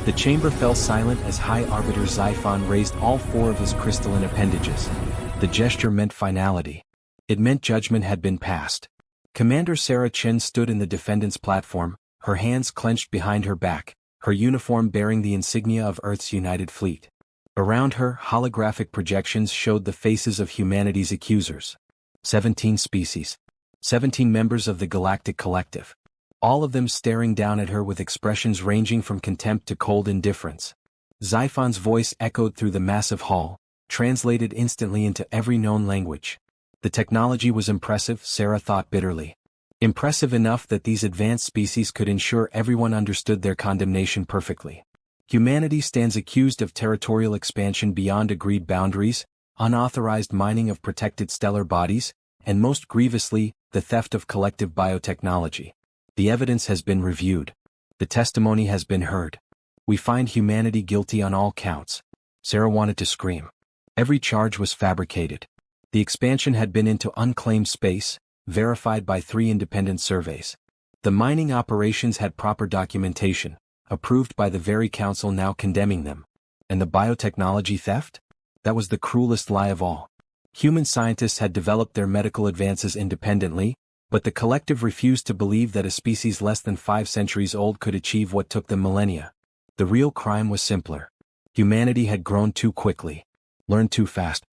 The chamber fell silent as High Arbiter Xiphon raised all four of his crystalline appendages. The gesture meant finality. It meant judgment had been passed. Commander Sarah Chen stood in the defendant's platform, her hands clenched behind her back, her uniform bearing the insignia of Earth's United Fleet. Around her, holographic projections showed the faces of humanity's accusers. 17 species. 17 members of the Galactic Collective. All of them staring down at her with expressions ranging from contempt to cold indifference. Xiphon's voice echoed through the massive hall, translated instantly into every known language. The technology was impressive, Sarah thought bitterly. Impressive enough that these advanced species could ensure everyone understood their condemnation perfectly. Humanity stands accused of territorial expansion beyond agreed boundaries, unauthorized mining of protected stellar bodies, and most grievously, the theft of collective biotechnology. The evidence has been reviewed. The testimony has been heard. We find humanity guilty on all counts. Sarah wanted to scream. Every charge was fabricated. The expansion had been into unclaimed space, verified by 3 independent surveys. The mining operations had proper documentation, approved by the very council now condemning them. And the biotechnology theft? That was the cruelest lie of all. Human scientists had developed their medical advances independently, but the collective refused to believe that a species less than 5 centuries old could achieve what took them millennia. The real crime was simpler. Humanity had grown too quickly, learned too fast,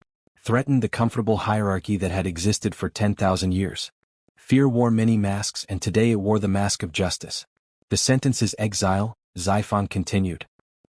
threatened the comfortable hierarchy that had existed for 10,000 years. Fear wore many masks, and today it wore the mask of justice. The sentence is exile, Xiphon continued.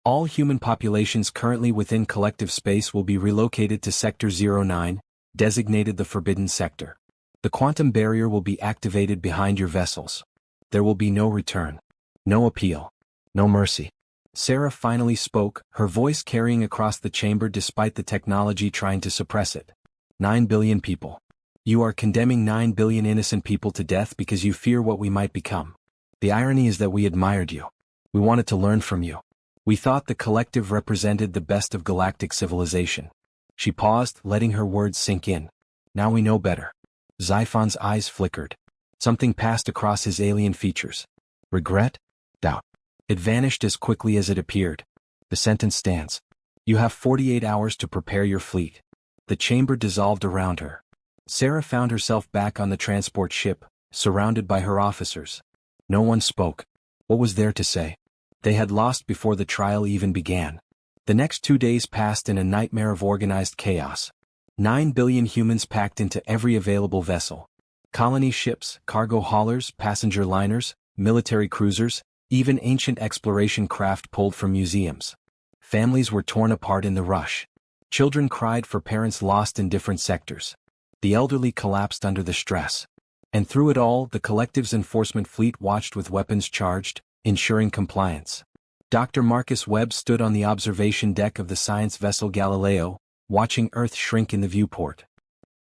All human populations currently within collective space will be relocated to Sector 09, designated the Forbidden Sector. The quantum barrier will be activated behind your vessels. There will be no return. No appeal. No mercy. Sarah finally spoke, her voice carrying across the chamber despite the technology trying to suppress it. 9 billion people. You are condemning 9 billion innocent people to death because you fear what we might become. The irony is that we admired you. We wanted to learn from you. We thought the collective represented the best of galactic civilization. She paused, letting her words sink in. Now we know better. Xiphon's eyes flickered. Something passed across his alien features. Regret? Doubt. It vanished as quickly as it appeared. The sentence stands. You have 48 hours to prepare your fleet. The chamber dissolved around her. Sarah found herself back on the transport ship, surrounded by her officers. No one spoke. What was there to say? They had lost before the trial even began. The next 2 days passed in a nightmare of organized chaos. 9 billion humans packed into every available vessel. Colony ships, cargo haulers, passenger liners, military cruisers, even ancient exploration craft pulled from museums. Families were torn apart in the rush. Children cried for parents lost in different sectors. The elderly collapsed under the stress. And through it all, the collective's enforcement fleet watched with weapons charged, ensuring compliance. Dr. Marcus Webb stood on the observation deck of the science vessel Galileo, watching Earth shrink in the viewport.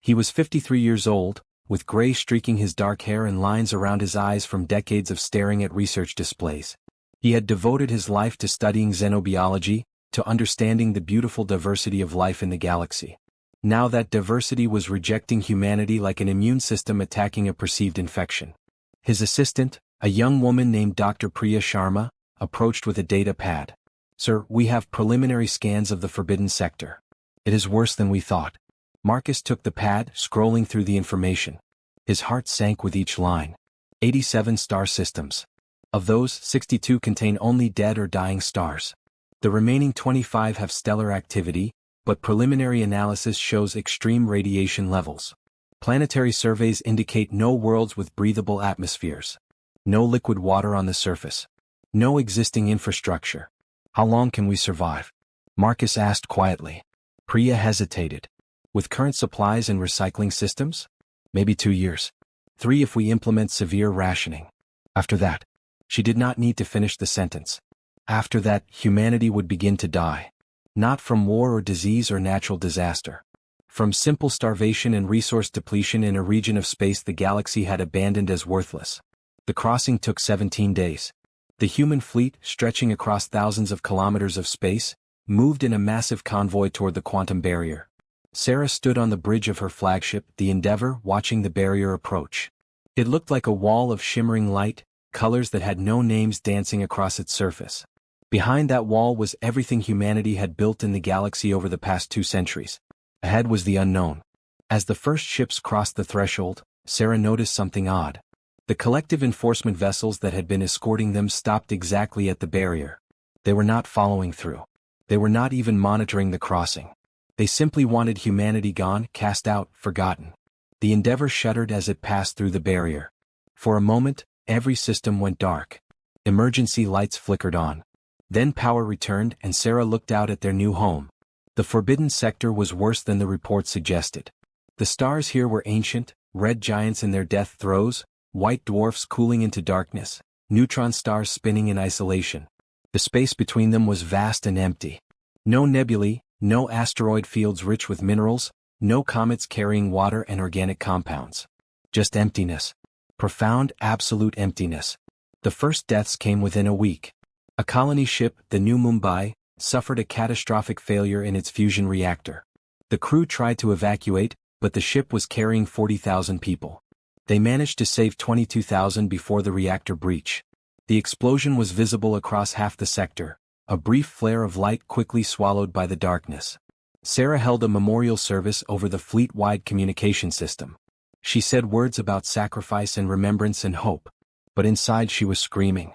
He was 53 years old, with gray streaking his dark hair and lines around his eyes from decades of staring at research displays. He had devoted his life to studying xenobiology, to understanding the beautiful diversity of life in the galaxy. Now that diversity was rejecting humanity like an immune system attacking a perceived infection. His assistant, a young woman named Dr. Priya Sharma, approached with a data pad. Sir, we have preliminary scans of the Forbidden Sector. It is worse than we thought. Marcus took the pad, scrolling through the information. His heart sank with each line. 87 star systems. Of those, 62 contain only dead or dying stars. The remaining 25 have stellar activity, but preliminary analysis shows extreme radiation levels. Planetary surveys indicate no worlds with breathable atmospheres. No liquid water on the surface. No existing infrastructure. How long can we survive? Marcus asked quietly. Priya hesitated. With current supplies and recycling systems? Maybe 2 years. 3 if we implement severe rationing. After that. She did not need to finish the sentence. After that, humanity would begin to die. Not from war or disease or natural disaster. From simple starvation and resource depletion in a region of space the galaxy had abandoned as worthless. The crossing took 17 days. The human fleet, stretching across thousands of kilometers of space, moved in a massive convoy toward the quantum barrier. Sarah stood on the bridge of her flagship, the Endeavour, watching the barrier approach. It looked like a wall of shimmering light, colors that had no names dancing across its surface. Behind that wall was everything humanity had built in the galaxy over the past 2 centuries. Ahead was the unknown. As the first ships crossed the threshold, Sarah noticed something odd. The collective enforcement vessels that had been escorting them stopped exactly at the barrier. They were not following through. They were not even monitoring the crossing. They simply wanted humanity gone, cast out, forgotten. The Endeavor shuddered as it passed through the barrier. For a moment, every system went dark. Emergency lights flickered on. Then power returned and Sarah looked out at their new home. The forbidden sector was worse than the report suggested. The stars here were ancient, red giants in their death throes, white dwarfs cooling into darkness, neutron stars spinning in isolation. The space between them was vast and empty. No nebulae, no asteroid fields rich with minerals, no comets carrying water and organic compounds. Just emptiness. Profound, absolute emptiness. The first deaths came within a week. A colony ship, the New Mumbai, suffered a catastrophic failure in its fusion reactor. The crew tried to evacuate, but the ship was carrying 40,000 people. They managed to save 22,000 before the reactor breach. The explosion was visible across half the sector, a brief flare of light quickly swallowed by the darkness. Sarah held a memorial service over the fleet-wide communication system. She said words about sacrifice and remembrance and hope. But inside she was screaming.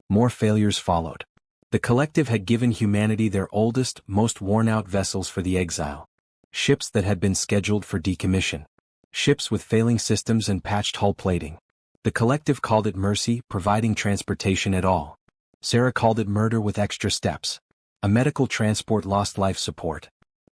More failures followed. The Collective had given humanity their oldest, most worn-out vessels for the Exile. Ships that had been scheduled for decommission. Ships with failing systems and patched hull plating. The Collective called it mercy, providing transportation at all. Sarah called it murder with extra steps. A medical transport lost life support.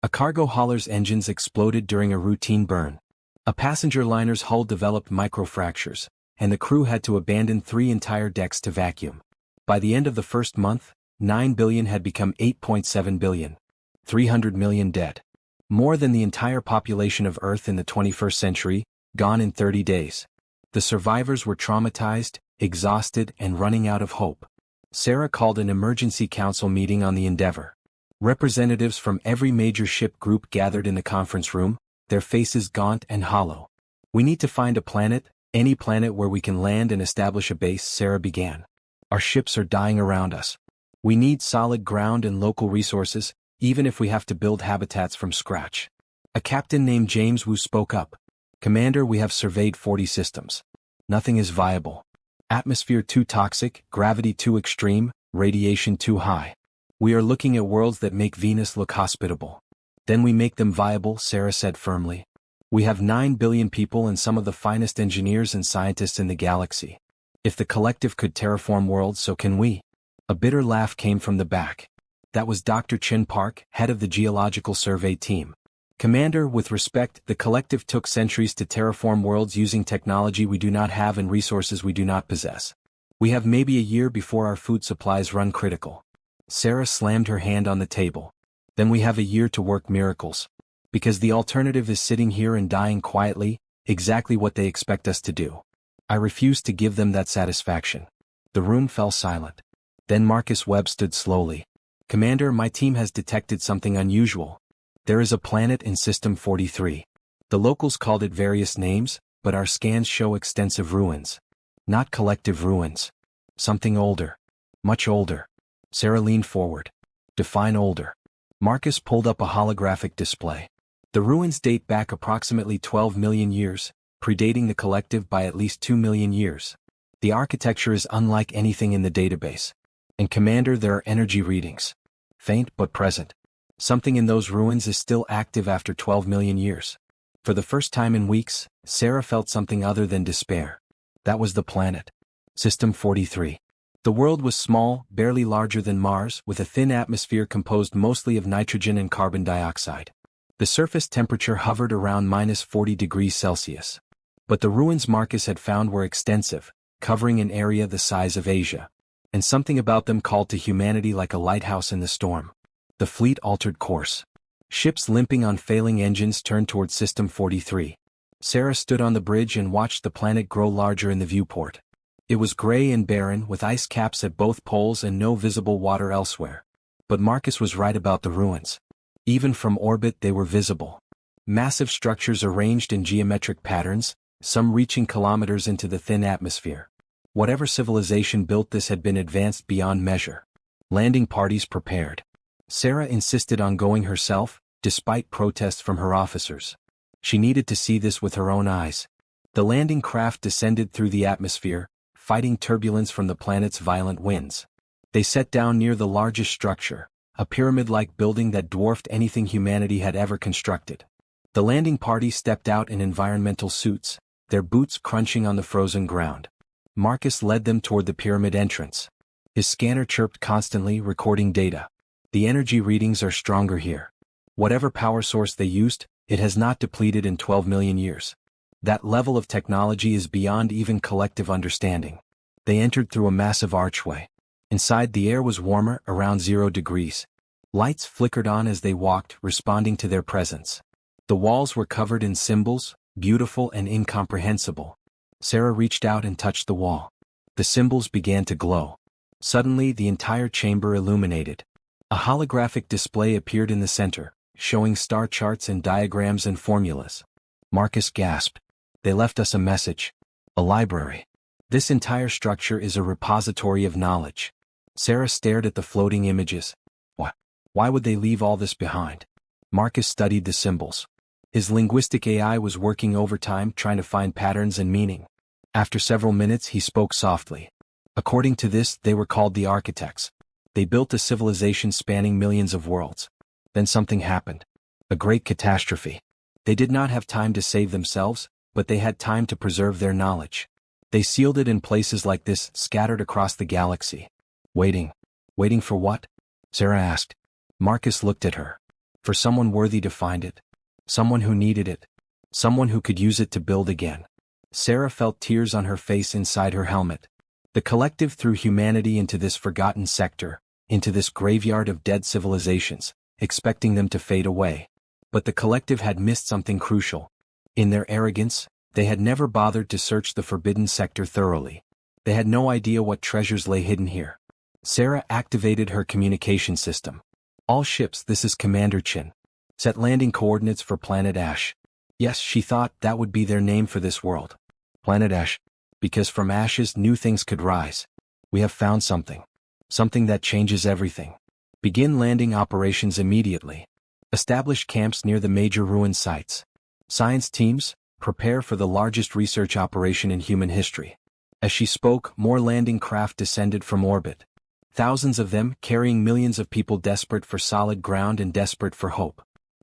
A cargo hauler's engines exploded during a routine burn. A passenger liner's hull developed microfractures, and the crew had to abandon 3 entire decks to vacuum. By the end of the first month, 9 billion had become 8.7 billion. 300 million dead. More than the entire population of Earth in the 21st century, gone in 30 days. The survivors were traumatized, exhausted, and running out of hope. Sarah called an emergency council meeting on the Endeavor. Representatives from every major ship group gathered in the conference room, their faces gaunt and hollow. "We need to find a planet, any planet where we can land and establish a base," Sarah began. "Our ships are dying around us. We need solid ground and local resources, even if we have to build habitats from scratch." A captain named James Wu spoke up. "Commander, we have surveyed 40 systems. Nothing is viable. Atmosphere too toxic, gravity too extreme, radiation too high. We are looking at worlds that make Venus look hospitable. Then we make them viable," Sarah said firmly. "We have 9 billion people and some of the finest engineers and scientists in the galaxy. If the Collective could terraform worlds, so can we." A bitter laugh came from the back. That was Dr. Chin Park, head of the Geological Survey team. "Commander, with respect, the Collective took centuries to terraform worlds using technology we do not have and resources we do not possess. We have maybe a year before our food supplies run critical." Sarah slammed her hand on the table. "Then we have a year to work miracles. Because the alternative is sitting here and dying quietly, exactly what they expect us to do. I refuse to give them that satisfaction." The room fell silent. Then Marcus Webb stood slowly. "Commander, my team has detected something unusual. There is a planet in System 43. The locals called it various names, but our scans show extensive ruins. Not collective ruins. Something older. Much older." Sarah leaned forward. "Define older." Marcus pulled up a holographic display. "The ruins date back approximately 12 million years, predating the Collective by at least 2 million years. The architecture is unlike anything in the database. And Commander, there are energy readings. Faint but present. Something in those ruins is still active after 12 million years." For the first time in weeks, Sarah felt something other than despair. That was the planet. System 43. The world was small, barely larger than Mars, with a thin atmosphere composed mostly of nitrogen and carbon dioxide. The surface temperature hovered around -40 degrees Celsius. But the ruins Marcus had found were extensive, covering an area the size of Asia. And something about them called to humanity like a lighthouse in the storm. The fleet altered course. Ships limping on failing engines turned toward System 43. Sarah stood on the bridge and watched the planet grow larger in the viewport. It was gray and barren, with ice caps at both poles and no visible water elsewhere. But Marcus was right about the ruins. Even from orbit they were visible. Massive structures arranged in geometric patterns, some reaching kilometers into the thin atmosphere. Whatever civilization built this had been advanced beyond measure. Landing parties prepared. Sarah insisted on going herself, despite protests from her officers. She needed to see this with her own eyes. The landing craft descended through the atmosphere, fighting turbulence from the planet's violent winds. They set down near the largest structure, a pyramid-like building that dwarfed anything humanity had ever constructed. The landing party stepped out in environmental suits, their boots crunching on the frozen ground. Marcus led them toward the pyramid entrance. His scanner chirped constantly, recording data. The energy readings are stronger here. Whatever power source they used, it has not depleted in 12 million years. That level of technology is beyond even collective understanding. They entered through a massive archway. Inside, the air was warmer, around 0 degrees. Lights flickered on as they walked, responding to their presence. The walls were covered in symbols, beautiful and incomprehensible. Sarah reached out and touched the wall. The symbols began to glow. Suddenly, the entire chamber illuminated. A holographic display appeared in the center, showing star charts and diagrams and formulas. Marcus gasped. They left us a message. A library. This entire structure is a repository of knowledge. Sarah stared at the floating images. Why would they leave all this behind? Marcus studied the symbols. His linguistic AI was working overtime trying to find patterns and meaning. After several minutes he spoke softly. According to this, they were called the architects. They built a civilization spanning millions of worlds. Then something happened. A great catastrophe. They did not have time to save themselves, but they had time to preserve their knowledge. They sealed it in places like this, scattered across the galaxy. Waiting. Waiting for what? Sarah asked. Marcus looked at her. For someone worthy to find it. Someone who needed it. Someone who could use it to build again. Sarah felt tears on her face inside her helmet. The collective threw humanity into this forgotten sector, into this graveyard of dead civilizations, expecting them to fade away. But the collective had missed something crucial. In their arrogance, they had never bothered to search the forbidden sector thoroughly. They had no idea what treasures lay hidden here. Sarah activated her communication system. All ships, this is Commander Chen. Set landing coordinates for Planet Ash. Yes, she thought that would be their name for this world. Planet Ash. Because from ashes new things could rise. We have found something. Something that changes everything. Begin landing operations immediately. Establish camps near the major ruin sites. Science teams, prepare for the largest research operation in human history. As she spoke, more landing craft descended from orbit. Thousands of them, carrying millions of people desperate for solid ground and desperate for hope.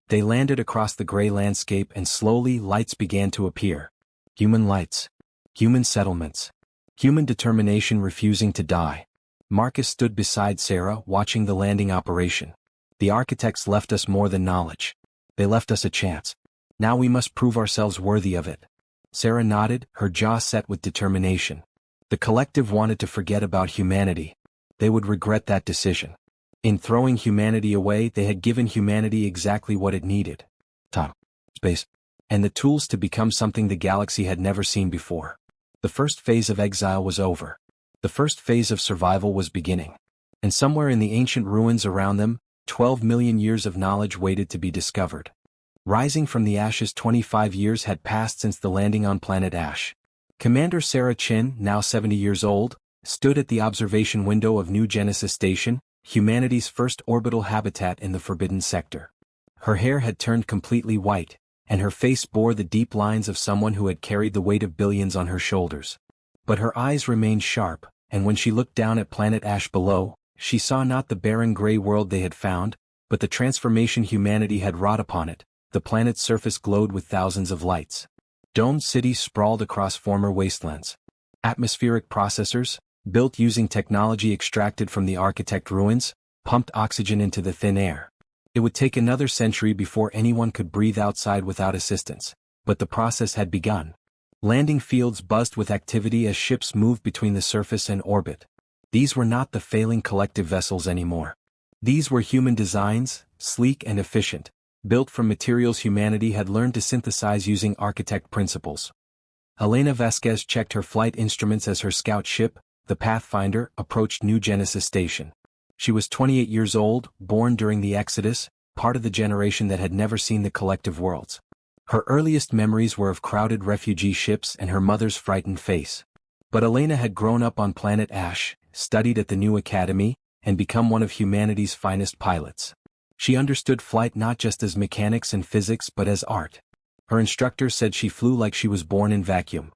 They landed across the gray landscape and slowly lights began to appear. Human lights. Human settlements. Human determination refusing to die. Marcus stood beside Sarah, watching the landing operation. The architects left us more than knowledge. They left us a chance. Now we must prove ourselves worthy of it. Sarah nodded, her jaw set with determination. The collective wanted to forget about humanity. They would regret that decision. In throwing humanity away, they had given humanity exactly what it needed. Time, space, and the tools to become something the galaxy had never seen before. The first phase of exile was over. The first phase of survival was beginning. And somewhere in the ancient ruins around them, 12 million years of knowledge waited to be discovered. Rising from the ashes, 25 years had passed since the landing on Planet Ash. Commander Sarah Chen, now 70 years old, stood at the observation window of New Genesis Station, humanity's first orbital habitat in the Forbidden Sector. Her hair had turned completely white, and her face bore the deep lines of someone who had carried the weight of billions on her shoulders. But her eyes remained sharp, and when she looked down at Planet Ash below, she saw not the barren gray world they had found, but the transformation humanity had wrought upon it. The planet's surface glowed with thousands of lights. Domed cities sprawled across former wastelands. Atmospheric processors, built using technology extracted from the architect ruins, pumped oxygen into the thin air. It would take another century before anyone could breathe outside without assistance, but the process had begun. Landing fields buzzed with activity as ships moved between the surface and orbit. These were not the failing collective vessels anymore. These were human designs, sleek and efficient, built from materials humanity had learned to synthesize using architect principles. Elena Vasquez checked her flight instruments as her scout ship, the Pathfinder, approached New Genesis Station. She was 28 years old, born during the Exodus, part of the generation that had never seen the collective worlds. Her earliest memories were of crowded refugee ships and her mother's frightened face. But Elena had grown up on Planet Ash, studied at the new academy, and become one of humanity's finest pilots. She understood flight not just as mechanics and physics but as art. Her instructor said she flew like she was born in vacuum.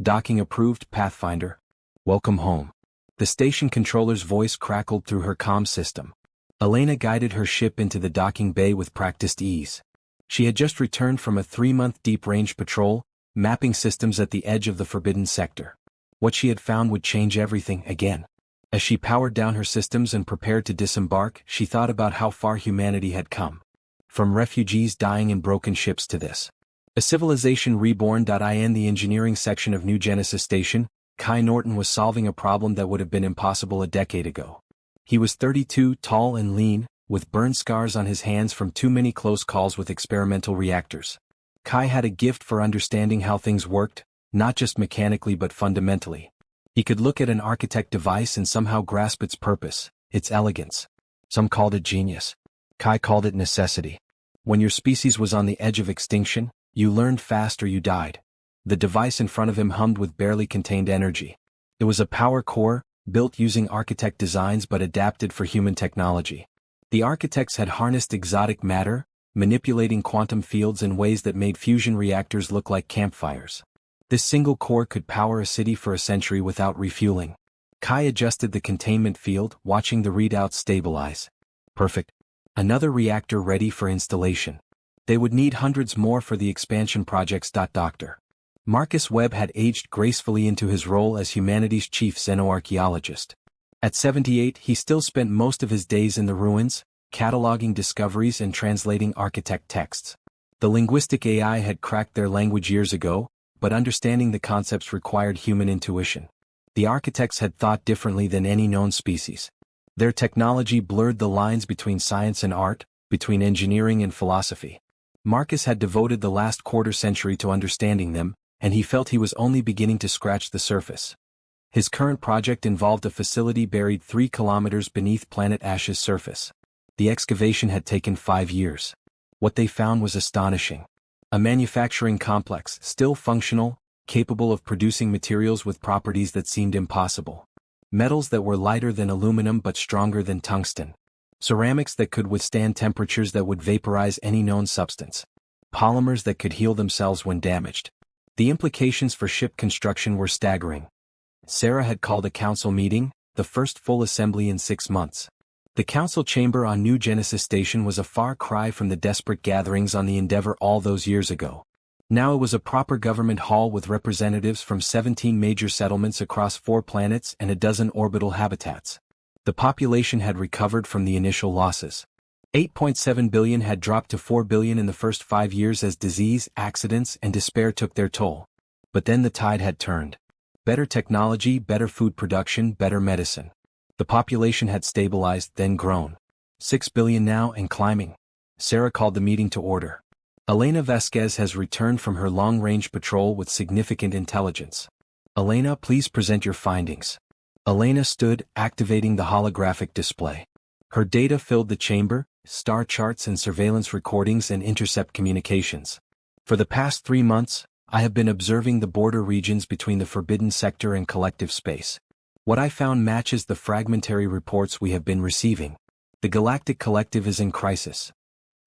Docking approved, Pathfinder. Welcome home. The station controller's voice crackled through her comm system. Elena guided her ship into the docking bay with practiced ease. She had just returned from a 3-month deep-range patrol, mapping systems at the edge of the forbidden sector. What she had found would change everything again. As she powered down her systems and prepared to disembark, she thought about how far humanity had come. From refugees dying in broken ships to this. A civilization reborn. In the engineering section of New Genesis Station, Kai Norton was solving a problem that would have been impossible a decade ago. He was 32, tall and lean, with burn scars on his hands from too many close calls with experimental reactors. Kai had a gift for understanding how things worked, not just mechanically but fundamentally. He could look at an architect device and somehow grasp its purpose, its elegance. Some called it genius. Kai called it necessity. When your species was on the edge of extinction, you learned fast or you died. The device in front of him hummed with barely contained energy. It was a power core, built using architect designs but adapted for human technology. The architects had harnessed exotic matter, manipulating quantum fields in ways that made fusion reactors look like campfires. This single core could power a city for a century without refueling. Kai adjusted the containment field, watching the readouts stabilize. Perfect. Another reactor ready for installation. They would need hundreds more for the expansion projects. Dr. Marcus Webb had aged gracefully into his role as humanity's chief xenoarchaeologist. At 78, he still spent most of his days in the ruins, cataloging discoveries and translating architect texts. The linguistic AI had cracked their language years ago, but understanding the concepts required human intuition. The architects had thought differently than any known species. Their technology blurred the lines between science and art, between engineering and philosophy. Marcus had devoted the last quarter-century to understanding them, and he felt he was only beginning to scratch the surface. His current project involved a facility buried 3 kilometers beneath planet Ash's surface. The excavation had taken 5 years. What they found was astonishing. A manufacturing complex, still functional, capable of producing materials with properties that seemed impossible. Metals that were lighter than aluminum but stronger than tungsten. Ceramics that could withstand temperatures that would vaporize any known substance. Polymers that could heal themselves when damaged. The implications for ship construction were staggering. Sarah had called a council meeting, the first full assembly in 6 months. The council chamber on New Genesis Station was a far cry from the desperate gatherings on the Endeavour all those years ago. Now it was a proper government hall with representatives from 17 major settlements across 4 planets and a dozen orbital habitats. The population had recovered from the initial losses. 8.7 billion had dropped to 4 billion in the first 5 years as disease, accidents, and despair took their toll. But then the tide had turned. Better technology, better food production, better medicine. The population had stabilized, then grown. 6 billion now and climbing. Sarah called the meeting to order. Elena Vasquez has returned from her long-range patrol with significant intelligence. Elena, please present your findings. Elena stood, activating the holographic display. Her data filled the chamber, star charts and surveillance recordings and intercept communications. For the past 3 months, I have been observing the border regions between the forbidden sector and collective space. What I found matches the fragmentary reports we have been receiving. The Galactic Collective is in crisis.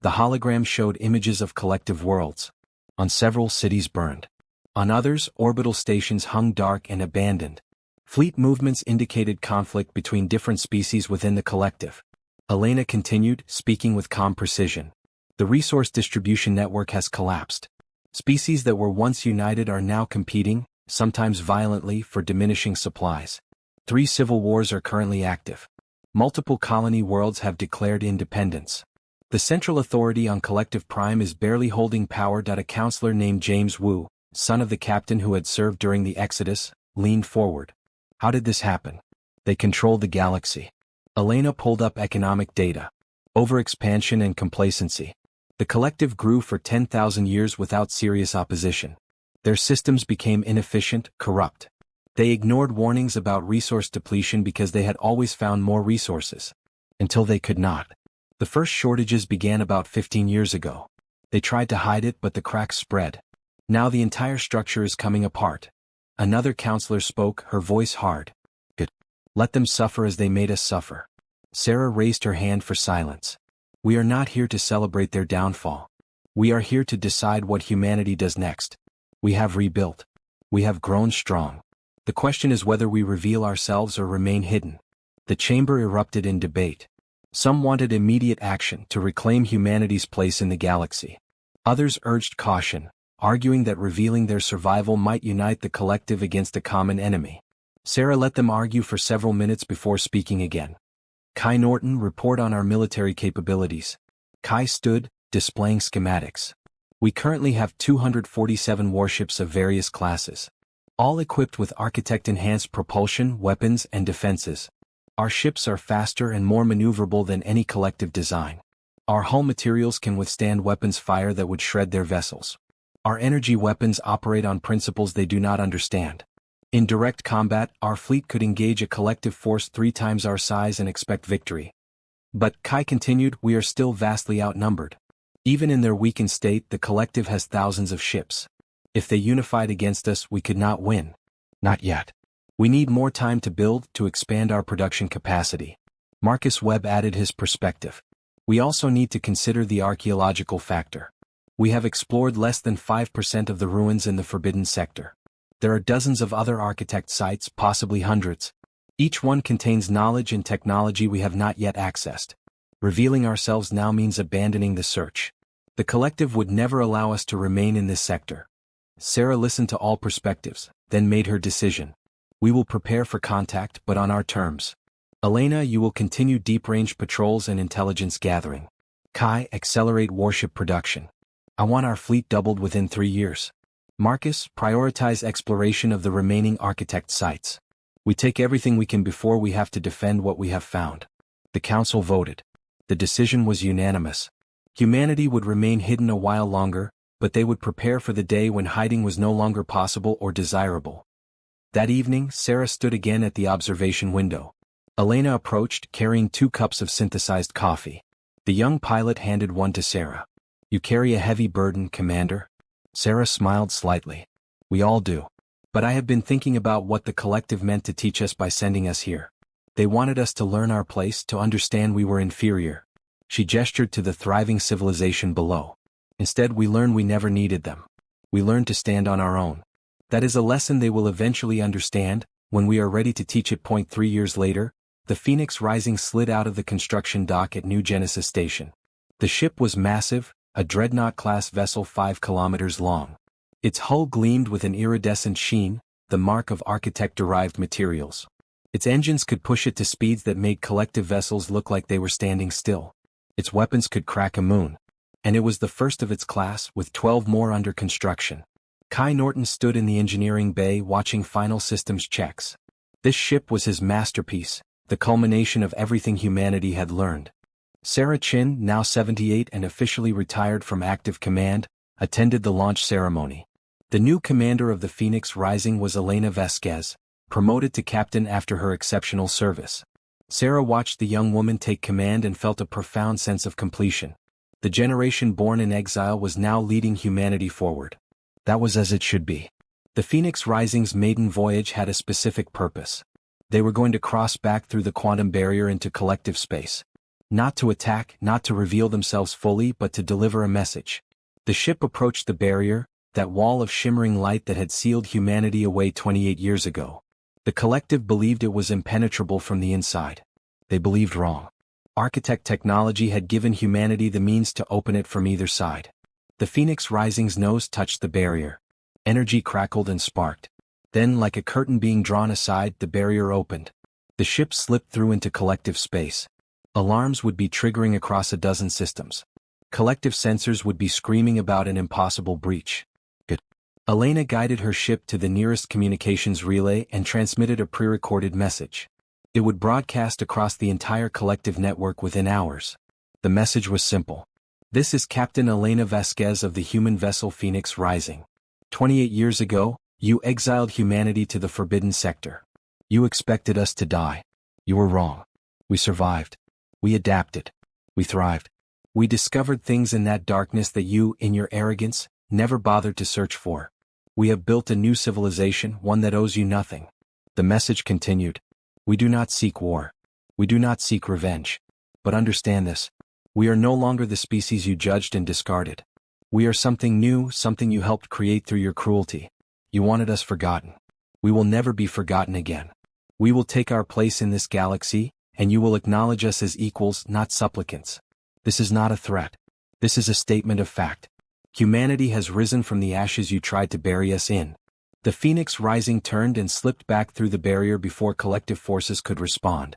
The hologram showed images of collective worlds. On several, cities burned. On others, orbital stations hung dark and abandoned. Fleet movements indicated conflict between different species within the collective. Elena continued, speaking with calm precision. The resource distribution network has collapsed. Species that were once united are now competing, sometimes violently, for diminishing supplies. 3 civil wars are currently active. Multiple colony worlds have declared independence. The Central Authority on Collective Prime is barely holding power. A counselor named James Wu, son of the captain who had served during the Exodus, leaned forward. How did this happen? They controlled the galaxy. Elena pulled up economic data. Overexpansion and complacency. The collective grew for 10,000 years without serious opposition. Their systems became inefficient, corrupt. They ignored warnings about resource depletion because they had always found more resources. Until they could not. The first shortages began about 15 years ago. They tried to hide it but the cracks spread. Now the entire structure is coming apart. Another counselor spoke, her voice hard. Good. Let them suffer as they made us suffer. Sarah raised her hand for silence. We are not here to celebrate their downfall. We are here to decide what humanity does next. We have rebuilt. We have grown strong. The question is whether we reveal ourselves or remain hidden. The chamber erupted in debate. Some wanted immediate action to reclaim humanity's place in the galaxy. Others urged caution, arguing that revealing their survival might unite the collective against a common enemy. Sarah let them argue for several minutes before speaking again. Kai Norton, report on our military capabilities. Kai stood, displaying schematics. We currently have 247 warships of various classes, all equipped with architect-enhanced propulsion, weapons, and defenses. Our ships are faster and more maneuverable than any collective design. Our hull materials can withstand weapons fire that would shred their vessels. Our energy weapons operate on principles they do not understand. In direct combat, our fleet could engage a collective force 3 times our size and expect victory. But, Kai continued, we are still vastly outnumbered. Even in their weakened state, the collective has thousands of ships. If they unified against us, we could not win. Not yet. We need more time to build, to expand our production capacity. Marcus Webb added his perspective. We also need to consider the archaeological factor. We have explored less than 5% of the ruins in the Forbidden Sector. There are dozens of other architect sites, possibly hundreds. Each one contains knowledge and technology we have not yet accessed. Revealing ourselves now means abandoning the search. The collective would never allow us to remain in this sector. Sarah listened to all perspectives, then made her decision. We will prepare for contact, but on our terms. Elena, you will continue deep-range patrols and intelligence gathering. Kai, accelerate warship production. I want our fleet doubled within 3 years. Marcus, prioritize exploration of the remaining architect sites. We take everything we can before we have to defend what we have found. The council voted. The decision was unanimous. Humanity would remain hidden a while longer, but they would prepare for the day when hiding was no longer possible or desirable. That evening, Sarah stood again at the observation window. Elena approached, carrying 2 cups of synthesized coffee. The young pilot handed one to Sarah. You carry a heavy burden, Commander. Sarah smiled slightly. We all do. But I have been thinking about what the collective meant to teach us by sending us here. They wanted us to learn our place, to understand we were inferior. She gestured to the thriving civilization below. Instead, we learned we never needed them. We learned to stand on our own. That is a lesson they will eventually understand, when we are ready to teach it. 3 years later, the Phoenix Rising slid out of the construction dock at New Genesis Station. The ship was massive, a dreadnought-class vessel 5 kilometers long. Its hull gleamed with an iridescent sheen, the mark of architect-derived materials. Its engines could push it to speeds that made collective vessels look like they were standing still. Its weapons could crack a moon. And it was the first of its class, with 12 more under construction. Kai Norton stood in the engineering bay watching final systems checks. This ship was his masterpiece, the culmination of everything humanity had learned. Sarah Chen, now 78 and officially retired from active command, attended the launch ceremony. The new commander of the Phoenix Rising was Elena Vasquez, promoted to captain after her exceptional service. Sarah watched the young woman take command and felt a profound sense of completion. The generation born in exile was now leading humanity forward. That was as it should be. The Phoenix Rising's maiden voyage had a specific purpose. They were going to cross back through the quantum barrier into collective space. Not to attack, not to reveal themselves fully, but to deliver a message. The ship approached the barrier, that wall of shimmering light that had sealed humanity away 28 years ago. The collective believed it was impenetrable from the inside. They believed wrong. Architect technology had given humanity the means to open it from either side. The Phoenix Rising's nose touched the barrier. Energy crackled and sparked. Then, like a curtain being drawn aside, the barrier opened. The ship slipped through into collective space. Alarms would be triggering across a dozen systems. Collective sensors would be screaming about an impossible breach. Elena guided her ship to the nearest communications relay and transmitted a pre-recorded message. It would broadcast across the entire collective network within hours. The message was simple. This is Captain Elena Vasquez of the human vessel Phoenix Rising. 28 years ago, you exiled humanity to the Forbidden Sector. You expected us to die. You were wrong. We survived. We adapted. We thrived. We discovered things in that darkness that you, in your arrogance, never bothered to search for. We have built a new civilization, one that owes you nothing. The message continued. We do not seek war. We do not seek revenge. But understand this. We are no longer the species you judged and discarded. We are something new, something you helped create through your cruelty. You wanted us forgotten. We will never be forgotten again. We will take our place in this galaxy, and you will acknowledge us as equals, not supplicants. This is not a threat. This is a statement of fact. Humanity has risen from the ashes you tried to bury us in. The Phoenix Rising turned and slipped back through the barrier before collective forces could respond.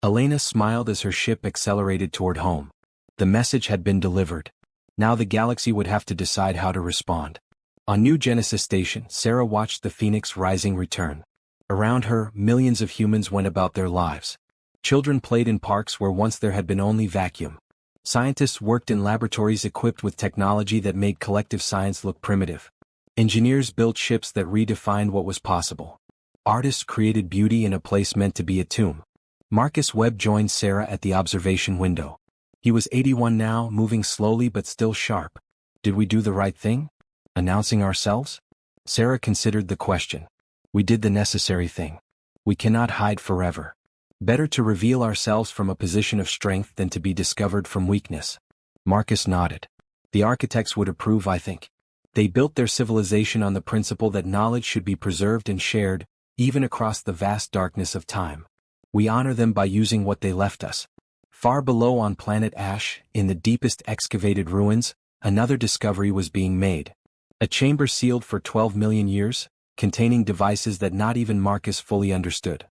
Elena smiled as her ship accelerated toward home. The message had been delivered. Now the galaxy would have to decide how to respond. On New Genesis Station, Sarah watched the Phoenix Rising return. Around her, millions of humans went about their lives. Children played in parks where once there had been only vacuum. Scientists worked in laboratories equipped with technology that made collective science look primitive. Engineers built ships that redefined what was possible. Artists created beauty in a place meant to be a tomb. Marcus Webb joined Sarah at the observation window. He was 81 now, moving slowly but still sharp. Did we do the right thing? Announcing ourselves? Sarah considered the question. We did the necessary thing. We cannot hide forever. Better to reveal ourselves from a position of strength than to be discovered from weakness. Marcus nodded. The architects would approve, I think. They built their civilization on the principle that knowledge should be preserved and shared, even across the vast darkness of time. We honor them by using what they left us. Far below on planet Ash, in the deepest excavated ruins, another discovery was being made. A chamber sealed for 12 million years, containing devices that not even Marcus fully understood.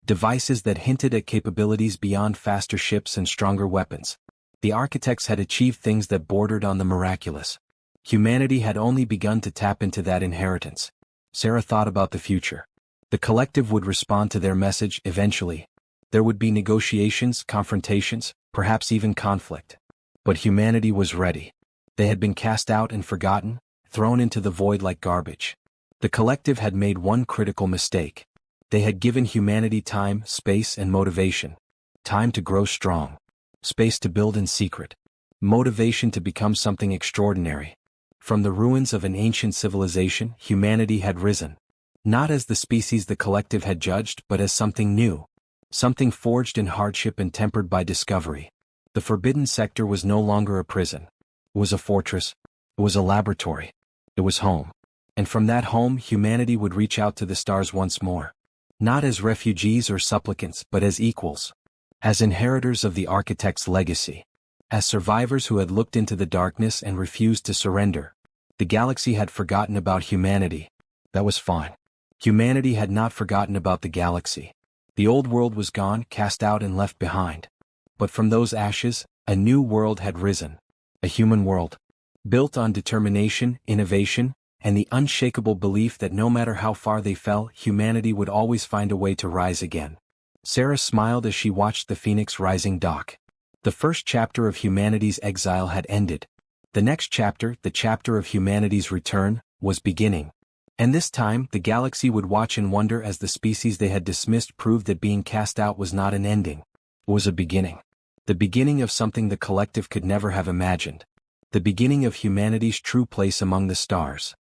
Devices that hinted at capabilities beyond faster ships and stronger weapons. The architects had achieved things that bordered on the miraculous. Humanity had only begun to tap into that inheritance. Sarah thought about the future. The collective would respond to their message eventually. There would be negotiations, confrontations, perhaps even conflict. But humanity was ready. They had been cast out and forgotten, thrown into the void like garbage. The collective had made one critical mistake. They had given humanity time, space, and motivation. Time to grow strong. Space to build in secret. Motivation to become something extraordinary. From the ruins of an ancient civilization, humanity had risen. Not as the species the collective had judged, but as something new. Something forged in hardship and tempered by discovery. The forbidden sector was no longer a prison. It was a fortress. It was a laboratory. It was home. And from that home, humanity would reach out to the stars once more. Not as refugees or supplicants, but as equals. As inheritors of the architect's legacy. As survivors who had looked into the darkness and refused to surrender. The galaxy had forgotten about humanity. That was fine. Humanity had not forgotten about the galaxy. The old world was gone, cast out and left behind. But from those ashes, a new world had risen. A human world. Built on determination, innovation, and the unshakable belief that no matter how far they fell, humanity would always find a way to rise again. Sarah smiled as she watched the Phoenix Rising dock. The first chapter of humanity's exile had ended. The next chapter, the chapter of humanity's return, was beginning. And this time, the galaxy would watch and wonder as the species they had dismissed proved that being cast out was not an ending. It was a beginning. The beginning of something the collective could never have imagined. The beginning of humanity's true place among the stars.